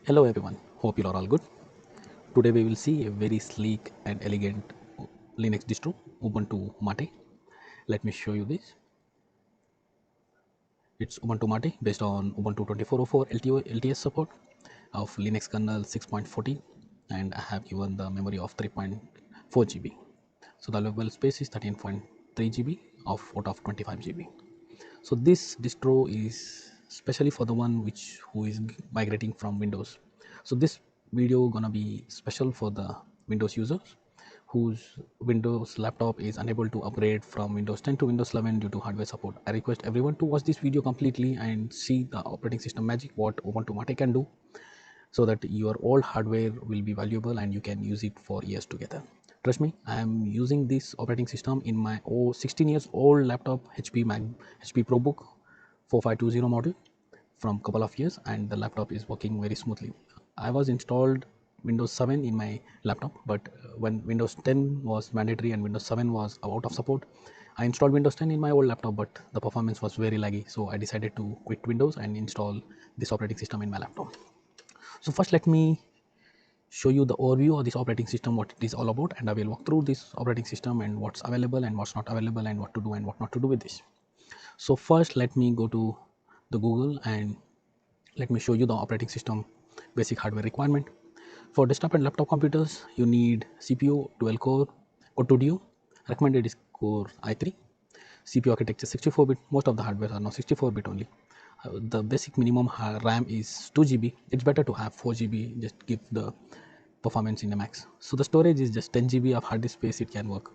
Hello everyone, hope you are all good. Today we will see a very sleek and elegant Linux distro, Ubuntu Mate. Let me show you this. It's Ubuntu Mate based on Ubuntu 24.04 LTS support of Linux kernel 6.14, and I have given the memory of 3.4 GB. So the available space is 13.3 GB out of 25 GB. So this distro is especially for the one who is migrating from Windows. So this video gonna be special for the Windows users whose Windows laptop is unable to upgrade from Windows 10 to Windows 11 due to hardware support. I request everyone to watch this video completely and see the operating system magic what Ubuntu Mate can do, so that your old hardware will be valuable and you can use it for years together. Trust me, I am using this operating system in my 16 years old laptop HP ProBook 4520 model from couple of years, and the laptop is working very smoothly. I was installed Windows 7 in my laptop, but when Windows 10 was mandatory and Windows 7 was out of support, I installed Windows 10 in my old laptop, but the performance was very laggy, so I decided to quit Windows and install this operating system in my laptop. So first let me show you the overview of this operating system, what it is all about, and I will walk through this operating system and what's available and what's not available and what to do and what not to do with this. So first let me go to the Google and let me show you the operating system basic hardware requirement. For desktop and laptop computers, you need CPU dual core or 2 recommended is core i3, CPU architecture 64-bit. Most of the hardware are now 64-bit only. The basic minimum RAM is 2 GB. It's better to have 4 GB, just give the performance in the max. So the storage is just 10 GB of hard disk space, it can work.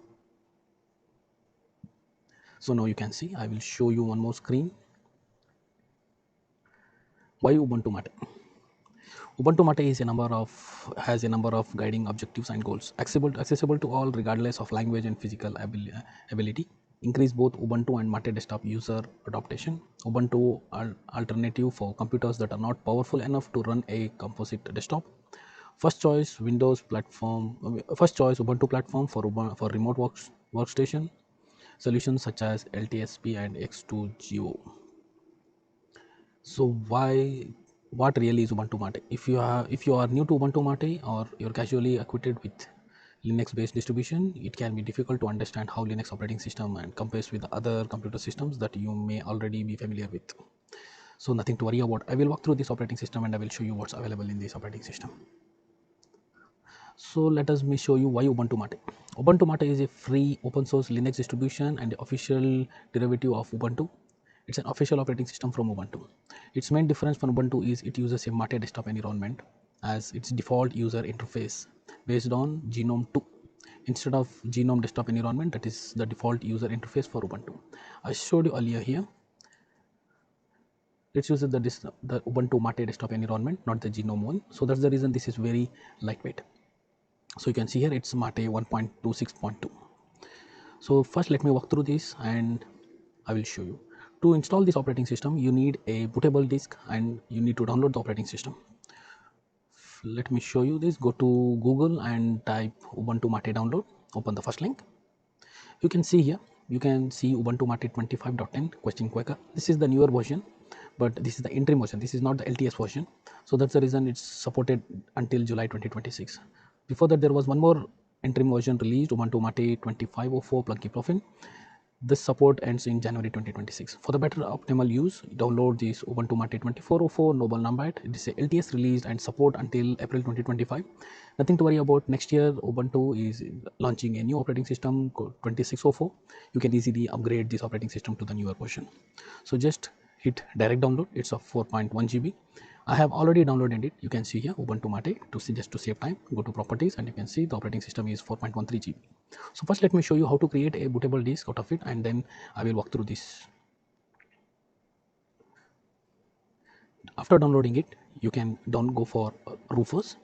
So now you can see, I will show you one more screen. Why Ubuntu Mate? Ubuntu Mate has a number of guiding objectives and goals, accessible to all regardless of language and physical ability. Increase both Ubuntu and Mate desktop user adoption. Ubuntu alternative for computers that are not powerful enough to run a composite desktop. First choice Windows platform. First choice Ubuntu platform for remote workstation solutions such as LTSP and X2GO. So what really is Ubuntu Mate? If you are new to Ubuntu Mate or you're casually acquainted with Linux based distribution, it can be difficult to understand how Linux operating system and compares with other computer systems that you may already be familiar with. So nothing to worry about. I will walk through this operating system and I will show you what's available in this operating system. So let us me show you why Ubuntu Mate. Ubuntu Mate is a free open source Linux distribution and the official derivative of Ubuntu. It's an official operating system from Ubuntu. Its main difference from Ubuntu is it uses a Mate desktop environment as its default user interface based on GNOME 2 instead of GNOME desktop environment, that is the default user interface for Ubuntu. I showed you earlier here. It uses the Ubuntu Mate desktop environment, not the GNOME one. So that's the reason this is very lightweight. So you can see here it's Mate 1.26.2. So first let me walk through this and I will show you. To install this operating system, you need a bootable disk and you need to download the operating system. Let me show you this. Go to Google and type Ubuntu Mate download. Open the first link. You can see here, you can see Ubuntu Mate 25.10 question Quaker. This is the newer version, but this is the interim version. This is not the LTS version. So that's the reason it's supported until July 2026. Before that, there was one more interim version released, Ubuntu Mate 25.04 plugin profile. This support ends in January 2026. For the better optimal use, download this Ubuntu Mate 24.04 Noble Numbite. It is a LTS released and support until April 2025. Nothing to worry about. Next year, Ubuntu is launching a new operating system called 26.04. You can easily upgrade this operating system to the newer version. So just hit direct download. It's of 4.1 GB. I have already downloaded it. You can see here Ubuntu Mate just to save time. Go to properties and you can see the operating system is 4.13 GB. So first let me show you how to create a bootable disk out of it and then I will walk through this. After downloading it, you can go for Rufus.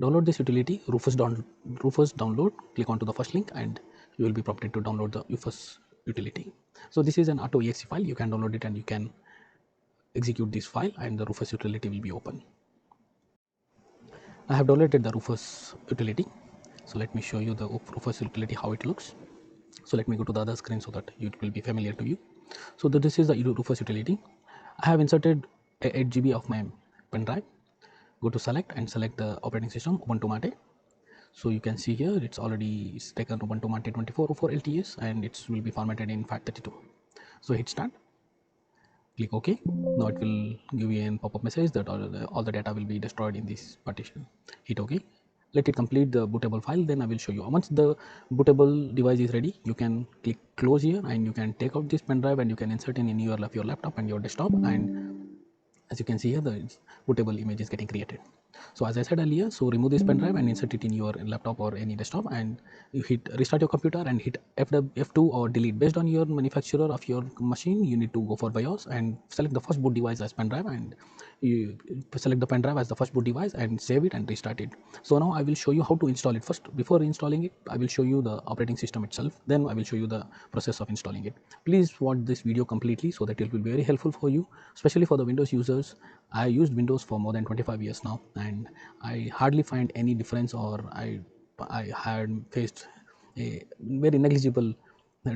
Download this utility, Rufus download. Click onto the first link and you will be prompted to download the Rufus utility. So this is an auto.exe file. You can download it and you can execute this file and the Rufus utility will be open. I have downloaded the Rufus utility. So let me show you the Rufus utility, how it looks. So let me go to the other screen so that it will be familiar to you. So this is the Rufus utility. I have inserted 8 GB of my pen drive. Go to select and select the operating system ubuntumate. So you can see here it's taken ubuntumate 2404 LTS and it will be formatted in FAT32. So hit start, click OK. Now it will give you a pop-up message that all the data will be destroyed in this partition. Hit OK. Let it complete the bootable file, then I will show you. Once the bootable device is ready, you can click close here and you can take out this pen drive and you can insert in your laptop and your desktop, and as you can see here the bootable image is getting created. So as I said earlier, so remove this pen drive and insert it in your laptop or any desktop, and you hit restart your computer and hit F2 or delete. Based on your manufacturer of your machine, you need to go for BIOS and select the first boot device as pen drive, and you select the pen drive as the first boot device and save it and restart it. So now I will show you how to install it. First, before installing it, I will show you the operating system itself, then I will show you the process of installing it. Please watch this video completely so that it will be very helpful for you, especially for the Windows users. I used Windows for more than 25 years now and I hardly find any difference, or I had faced a very negligible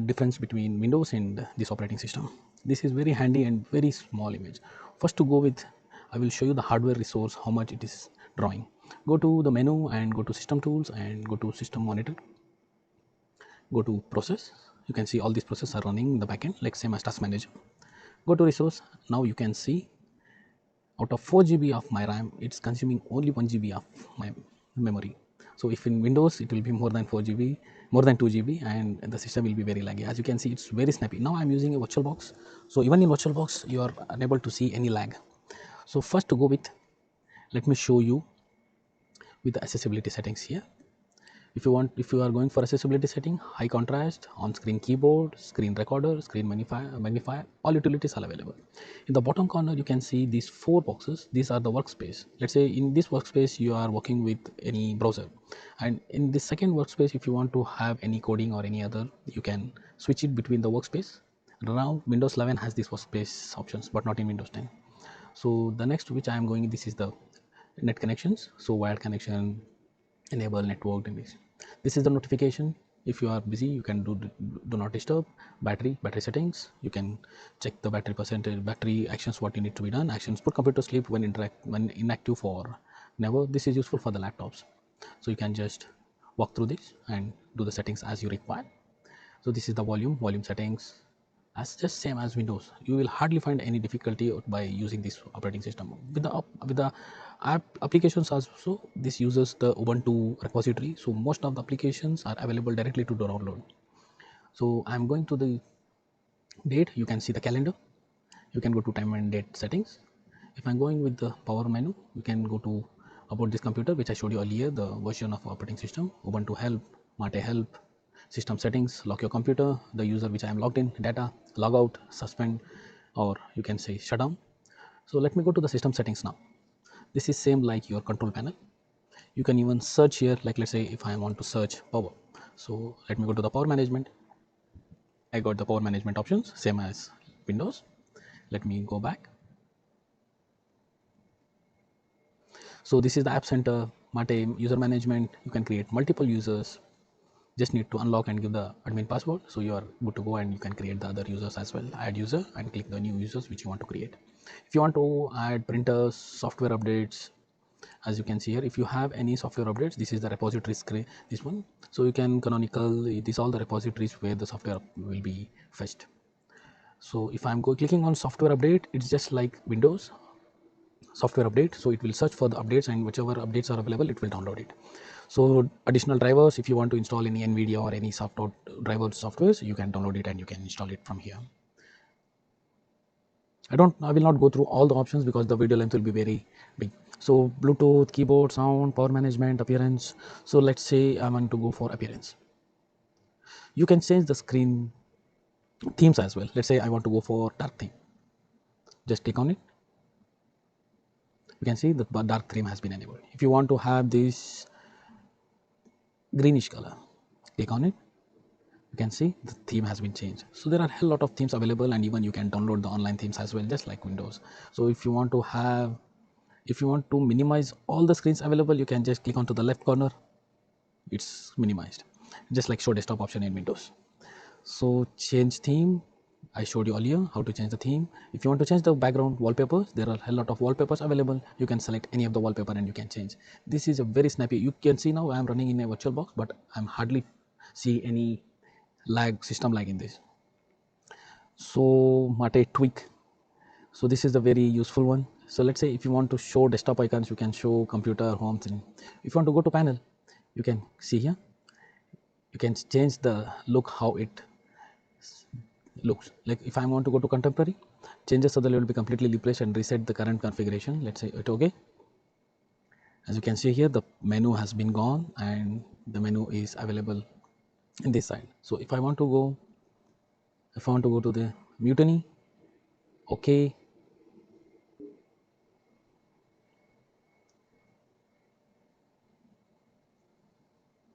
difference between Windows and this operating system. This is very handy and very small image. First, to go with, I will show you the hardware resource, how much it is drawing. Go to the menu and go to system tools and go to system monitor. Go to process. You can see all these processes are running in the backend like same as task manager. Go to resource. Now you can see out of 4 GB of my RAM, it's consuming only 1 GB of my memory. So if in Windows it will be more than 4 GB, more than 2 GB, and the system will be very laggy. As you can see, it's very snappy. Now I'm using a VirtualBox. So even in VirtualBox, you are unable to see any lag. So first, to go with, let me show you with the accessibility settings here. If you are going for accessibility setting, high contrast, on screen keyboard, screen recorder, screen magnifier, all utilities are available. In the bottom corner you can see these 4 boxes. These are the workspace. Let's say in this workspace you are working with any browser, and in this second workspace, if you want to have any coding or any other, you can switch it between the workspace. Now Windows 11 has these workspace options but not in Windows 10. So the next which I am going, this is the net connections. So wired connection, enable network, and this is the notification. If you are busy, you can do not disturb. Battery settings, you can check the battery percentage, battery actions, what you need to be done. Actions, put computer sleep when inactive for never. This is useful for the laptops, so you can just walk through this and do the settings as you require. So this is the volume settings, as just same as Windows. You will hardly find any difficulty by using this operating system. With the app applications also, this uses the Ubuntu repository, so most of the applications are available directly to download. So I'm going to the date. You can see the calendar. You can go to time and date settings. If I'm going with the power menu, you can go to about this computer which I showed you earlier, the version of operating system, Ubuntu help, Mate help, system settings, lock your computer, the user which I am logged in, data, log out, suspend, or you can say shut down. So let me go to the system settings now. This is same like your control panel. You can even search here, like let's say if I want to search power. So let me go to the power management. I got the power management options, same as Windows. Let me go back. So this is the app center, Mate user management. You can create multiple users. Just need to unlock and give the admin password. So you are good to go, and you can create the other users as well. Add user and click the new users which you want to create. If you want to add printers, software updates, as you can see here, if you have any software updates, this is the repository screen, this one. So you can canonical, these all the repositories where the software will be fetched. So if I'm clicking on software update, it's just like Windows software update. So it will search for the updates, and whichever updates are available, it will download it. So additional drivers, if you want to install any NVIDIA or any software driver softwares, you can download it and you can install it from here. I will not go through all the options because the video length will be very big. So Bluetooth, keyboard, sound, power management, appearance. So let's say I want to go for appearance. You can change the screen themes as well. Let's say I want to go for dark theme. Just click on it. You can see the dark theme has been enabled. If you want to have this greenish color, click on it. You can see the theme has been changed. So there are a hell lot of themes available, and even you can download the online themes as well, just like Windows. So if you want to minimize all the screens available, you can just click onto the left corner. It's minimized, just like show desktop option in Windows. So change theme, I showed you earlier how to change the theme. If you want to change the background wallpapers, there are a lot of wallpapers available. You can select any of the wallpaper and you can change. This is a very snappy. You can see now I am running in a virtual box, but I'm hardly see any lag, system lag in this. So Mate tweak. So this is the very useful one. So let's say if you want to show desktop icons, you can show computer, home thing. If you want to go to panel, you can see here. You can change the look how it looks. Like if I want to go to contemporary, changes of the will be completely replaced and reset the current configuration. Let's say it okay. As you can see here, the menu has been gone and the menu is available in this side. So if I want to go to the mutiny, okay,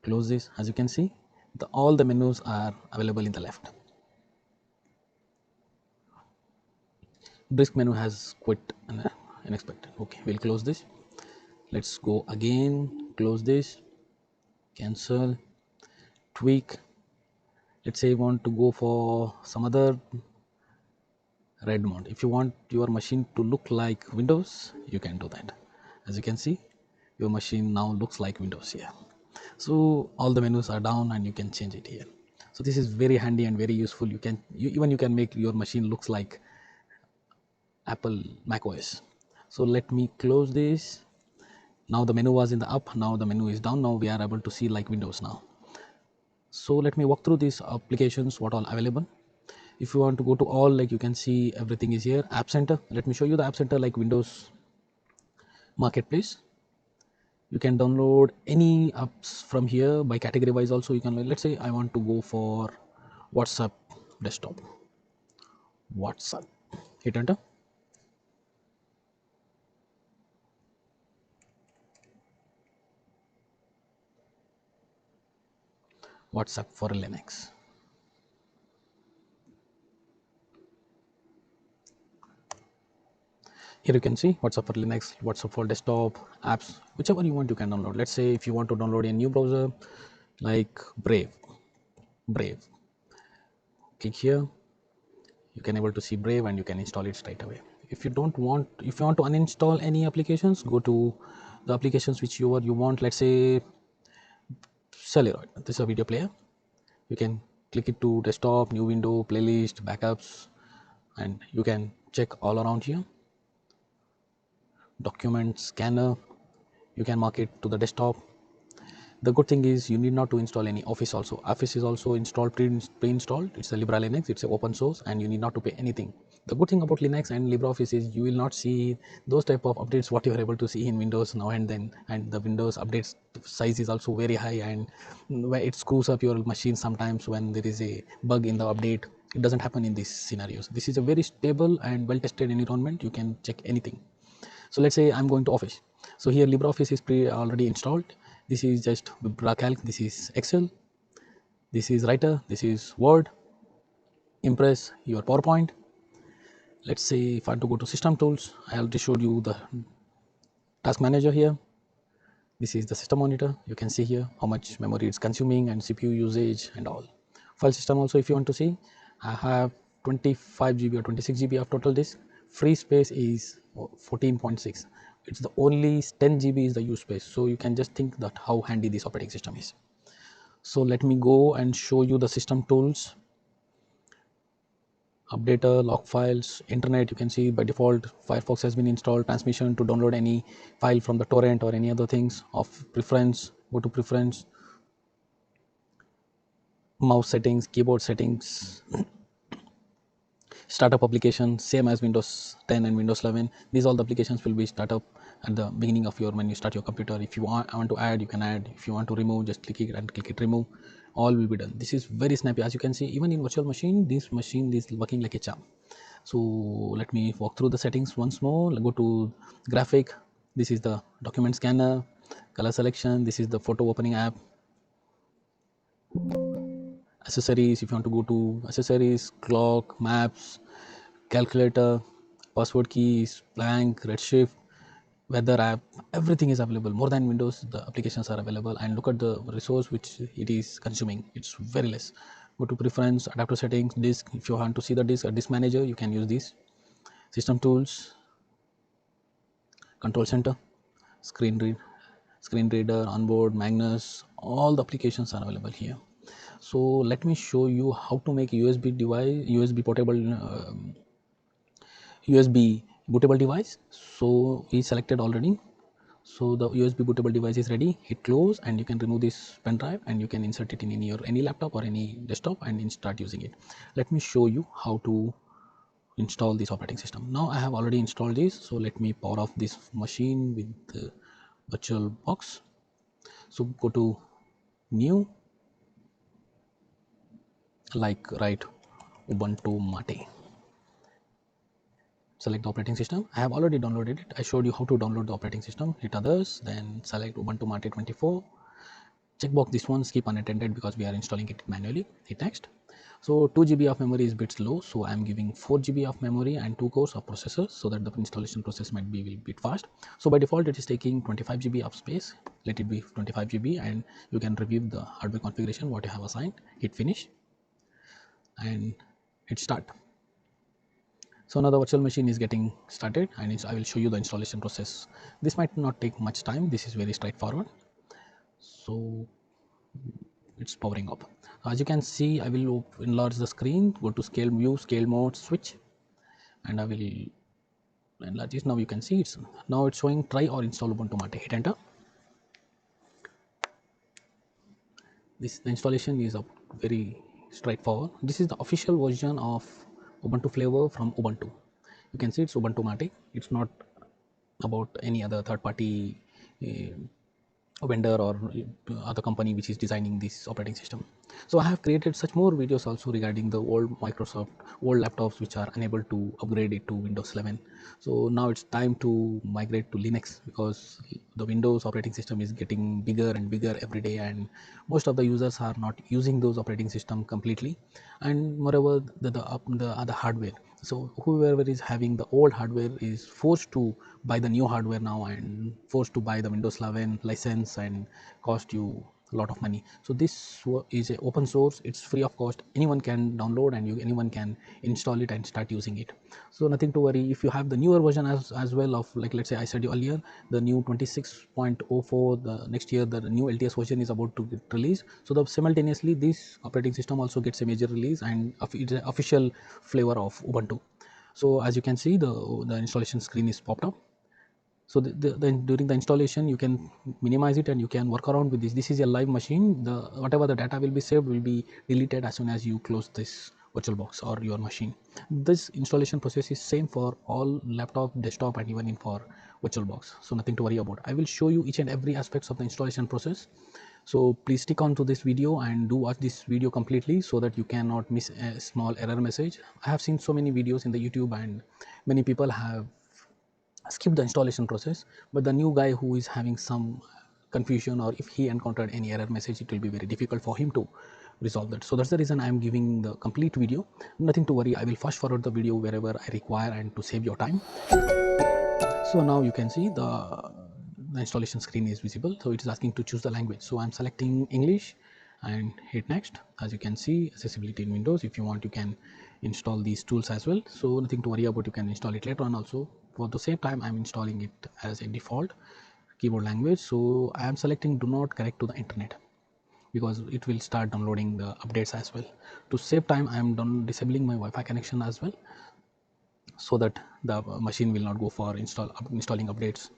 close this. As you can see, all the menus are available in the left. Brisk menu has quit unexpected. Okay, we'll close this. Let's go again, close this, cancel, tweak. Let's say you want to go for some other red mode. If you want your machine to look like Windows, you can do that. As you can see, your machine now looks like Windows here. So all the menus are down and you can change it here. So this is very handy and very useful. Even you can make your machine looks like Apple Mac OS. So let me close this. Now the menu was in the up, now the menu is down. Now we are able to see like Windows now. So let me walk through these applications, what all available. If you want to go to all, like you can see everything is here. App Center, let me show you the App Center like Windows Marketplace. You can download any apps from here by category wise also. You can, let's say I want to go for WhatsApp desktop. WhatsApp, hit enter. WhatsApp for Linux. Here you can see WhatsApp for Linux, WhatsApp for desktop, apps, whichever you want you can download. Let's say if you want to download a new browser like Brave, click here. You can able to see Brave and you can install it straight away. If you want to uninstall any applications, go to the applications which you want. Let's say Celluloid. This is a video player. You can click it to desktop, new window, playlist, backups, and you can check all around here. Document scanner, you can mark it to the desktop. The good thing is you need not to install any Office also. Office is also installed pre-installed. It's a LibreLinux, it's a open source and you need not to pay anything. The good thing about Linux and LibreOffice is you will not see those type of updates what you are able to see in Windows now and then, and the Windows updates size is also very high, and where it screws up your machine sometimes when there is a bug in the update. It doesn't happen in these scenarios. This is a very stable and well tested environment. You can check anything. So let's say I'm going to Office. So here LibreOffice is already installed. This is just Calc, this is Excel, this is Writer, this is Word, Impress, your PowerPoint. Let's say if I want to go to System Tools, I already showed you the Task Manager here. This is the System Monitor. You can see here how much memory it's consuming and CPU usage and all. File system also, if you want to see, I have 25 GB or 26 GB of total disk. Free space is 14.6. It's the only 10 GB is the use space. So you can just think that how handy this operating system is. So let me go and show you the system tools. Updater, log files, internet. You can see by default Firefox has been installed. Transmission to download any file from the torrent or any other things of preference. Go to preference. Mouse settings, keyboard settings. Startup application, same as Windows 10 and Windows 11. These all the applications will be startup at the beginning of your when you start your computer. If you want to add, you can add. If you want to remove, just click it and click it remove. All will be done. This is very snappy. As you can see, even in virtual machine, this machine is working like a charm. So let me walk through the settings once more. Go to graphic. This is the document scanner, color selection. This is the photo opening app. Accessories, if you want to go to accessories, clock, maps, calculator, password keys, blank, redshift, weather app, everything is available. More than Windows, the applications are available, and look at the resource which it is consuming. It's very less. Go to preference, adapter settings, disk. If you want to see the disk manager, you can use this. System tools, control center, screen reader, onboard, Magnus, all the applications are available here. So let me show you how to make USB device, USB portable, USB bootable device. So we selected already. So the USB bootable device is ready. Hit close and you can remove this pen drive and you can insert it in any laptop or any desktop and start using it. Let me show you how to install this operating system. Now I have already installed this. So let me power off this machine with the virtual box. So go to new, like write ubuntumate. Select the operating system. I have already downloaded it. I showed you how to download the operating system. Hit others, then select ubuntumate 24. Checkbox this one, skip unattended because we are installing it manually. Hit next. So 2 GB of memory is bit slow, so I am giving 4 GB of memory and 2 cores of processors so that the installation process might be a bit fast. So by default it is taking 25 GB of space. Let it be 25 GB and you can review the hardware configuration what you have assigned. Hit finish and hit start. So now the virtual machine is getting started and I will show you the installation process. This might not take much time. This is very straightforward. So it's powering up. As you can see, I will enlarge the screen, go to scale view, scale mode, switch, and I will enlarge this. Now you can see it's showing try or install Ubuntu Mate. Hit enter. The installation is very straightforward. This is the official version of Ubuntu flavor from Ubuntu. You can see it's Ubuntu Mate. It's not about any other third party vendor or other company which is designing this operating system. So I have created such more videos also regarding the old laptops which are unable to upgrade it to Windows 11. So now it's time to migrate to Linux because the Windows operating system is getting bigger and bigger every day, and most of the users are not using those operating system completely, and moreover the other hardware. So whoever is having the old hardware is forced to buy the new hardware now and forced to buy the Windows 11 license and cost you a lot of money. So this is a open source, it's free of cost, anyone can download and anyone can install it and start using it. So nothing to worry. If you have the newer version as well of, like, let's say I said you earlier, the new 26.04, the next year the new LTS version is about to get released, so the simultaneously this operating system also gets a major release and it's an official flavor of Ubuntu. So as you can see, the installation screen is popped up. So during the installation you can minimize it and you can work around with this. This is a live machine. The whatever the data will be saved will be deleted as soon as you close this virtual box or your machine. This installation process is same for all laptop, desktop, and even in for virtual box, so nothing to worry about. I will show you each and every aspects of the installation process, so please stick on to this video and do watch this video completely so that you cannot miss a small error message. I have seen so many videos in the YouTube and many people have skip the installation process, but the new guy who is having some confusion, or if he encountered any error message, it will be very difficult for him to resolve that. So that's the reason I am giving the complete video. Nothing to worry, I will fast forward the video wherever I require and to save your time. So now you can see the installation screen is visible, so it is asking to choose the language. So I'm selecting English and hit next. As you can see, accessibility in Windows, if you want you can install these tools as well, so nothing to worry about, you can install it later on also. For the same time I'm installing it as a default keyboard language. So I am selecting do not connect to the internet because it will start downloading the updates as well. To save time I am disabling my Wi-Fi connection as well, so that the machine will not go for installing updates.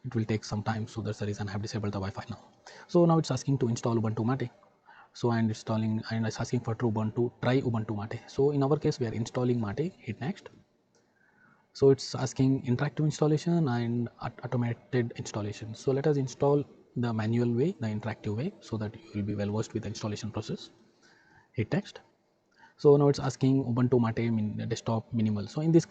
It will take some time, so that's the reason I have disabled the Wi-Fi now. So now it's asking to install Ubuntu Mate. So I'm installing, and it's asking for try Ubuntu Mate. So in our case we are installing Mate. Hit next. So it's asking interactive installation and automated installation. So let us install the manual way, the interactive way, so that you will be well versed with the installation process. Hit next. So now it's asking Ubuntu Mate desktop minimal. So in this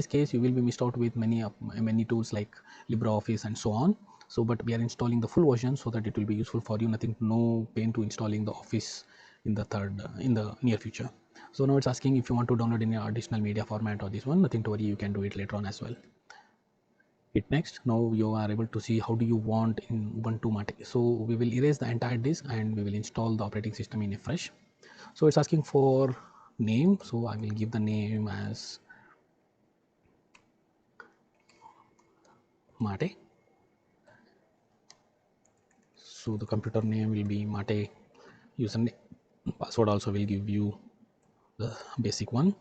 case you will be missed out with many tools like LibreOffice and so on. So but we are installing the full version so that it will be useful for you. No pain to installing the Office in the near future. So now it's asking if you want to download any additional media format or this one. Nothing to worry, you can do it later on as well. Hit next. Now you are able to see how do you want in Ubuntu Mate. So we will erase the entire disk and we will install the operating system in a fresh. So it's asking for name, so I will give the name as Mate. So the computer name will be Mate. Username, password also will give you the basic one.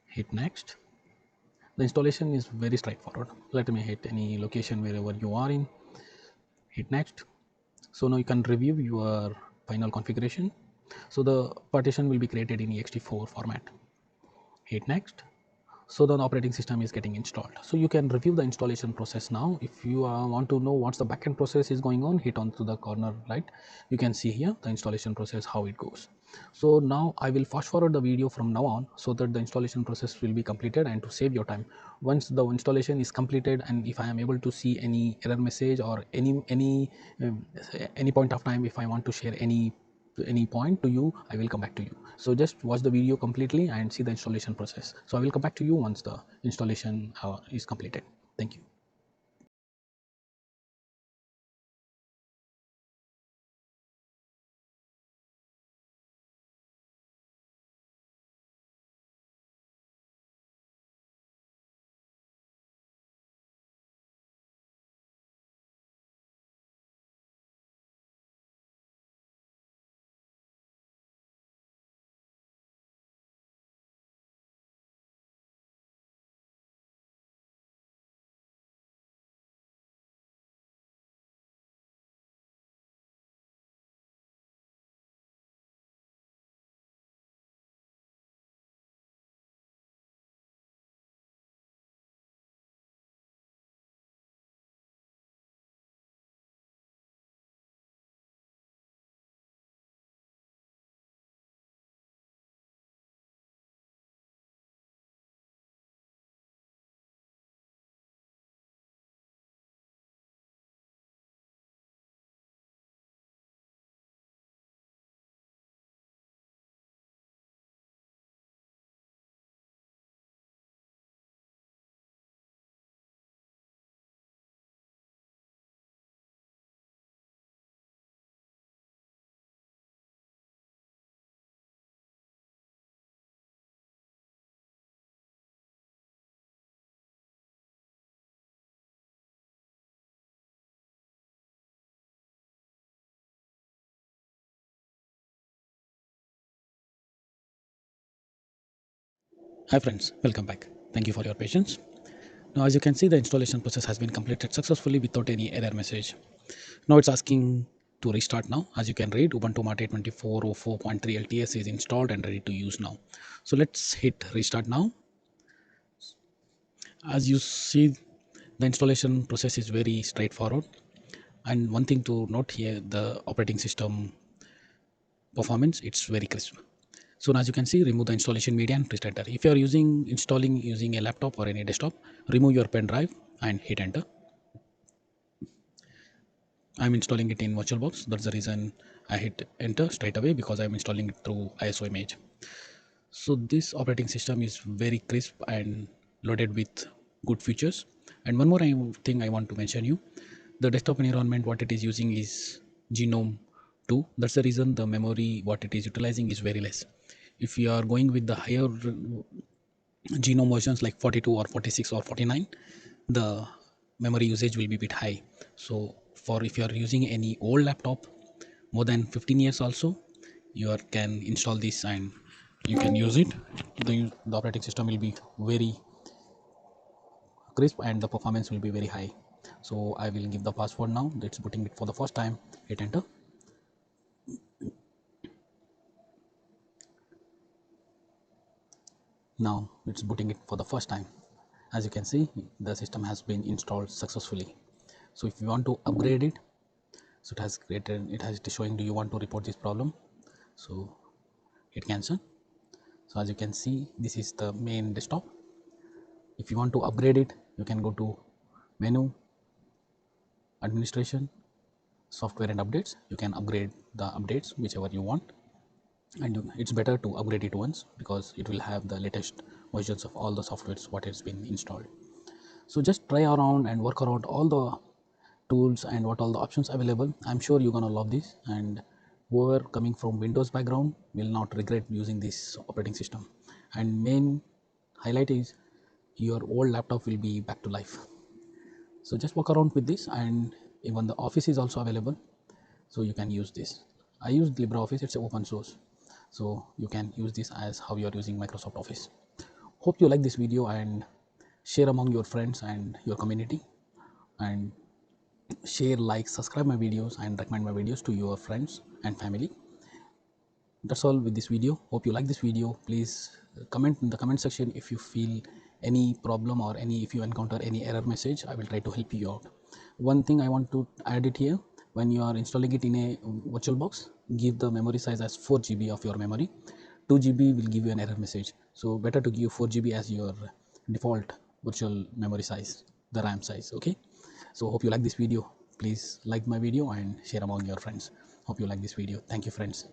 Hit next. The installation is very straightforward. Let me hit any location wherever you are in. Hit next. So now you can review your final configuration. So the partition will be created in ext4 format. Hit next. So the operating system is getting installed. So you can review the installation process now. If you want to know what's the backend process is going on, hit on to the corner right. You can see here the installation process, how it goes. So now I will fast forward the video from now on so that the installation process will be completed, and to save your time, once the installation is completed and if I am able to see any error message or any point of time, if I want to share any point to you, I will come back to you. So just watch the video completely and see the installation process. So I will come back to you once the installation is completed. Thank you. Hi friends, welcome back. Thank you for your patience. Now as you can see, the installation process has been completed successfully without any error message. Now it's asking to restart now. As you can read, Ubuntu Mate 2404.3 LTS is installed and ready to use now. So let's hit restart now. As you see, the installation process is very straightforward. And one thing to note here, the operating system performance, it's very crisp. So now as you can see, remove the installation media and press enter. If you are installing using a laptop or any desktop, remove your pen drive and hit enter. I'm installing it in VirtualBox. That's the reason I hit enter straight away, because I'm installing it through ISO image. So this operating system is very crisp and loaded with good features. And one more thing I want to mention you, the desktop environment what it is using is Genome 2. That's the reason the memory what it is utilizing is very less. If you are going with the higher Genome versions like 42 or 46 or 49, the memory usage will be a bit high. So for if you are using any old laptop more than 15 years also, can install this and you can use it. The operating system will be very crisp and the performance will be very high. So I will give the password now. It's booting it for the first time. Hit enter. Now it's booting it for the first time. As you can see, the system has been installed successfully. So if you want to upgrade it, so it has showing, do you want to report this problem? So hit cancel. So as you can see, this is the main desktop. If you want to upgrade it, you can go to menu, administration, software and updates. You can upgrade the updates whichever you want, and it's better to upgrade it once because it will have the latest versions of all the softwares what has been installed. So just try around and work around all the tools and what all the options available. I'm sure you're gonna love this, and whoever coming from Windows background will not regret using this operating system. And main highlight is your old laptop will be back to life. So just walk around with this, and even the Office is also available, so you can use this. I use LibreOffice, it's open source, so you can use this as how you are using Microsoft Office. Hope you like this video and share among your friends and your community, and share, like, subscribe my videos and recommend my videos to your friends and family. That's all with this video. Hope you like this video. Please comment in the comment section if you feel any problem, or if you encounter any error message. I will try to help you out. One thing I want to add it here: when you are installing it in a virtual box, give the memory size as 4 GB of your memory. 2 GB will give you an error message, so better to give 4 GB as your default virtual memory size, the RAM size. Okay, so hope you like this video. Please like my video and share among your friends. Hope you like this video. Thank you, friends.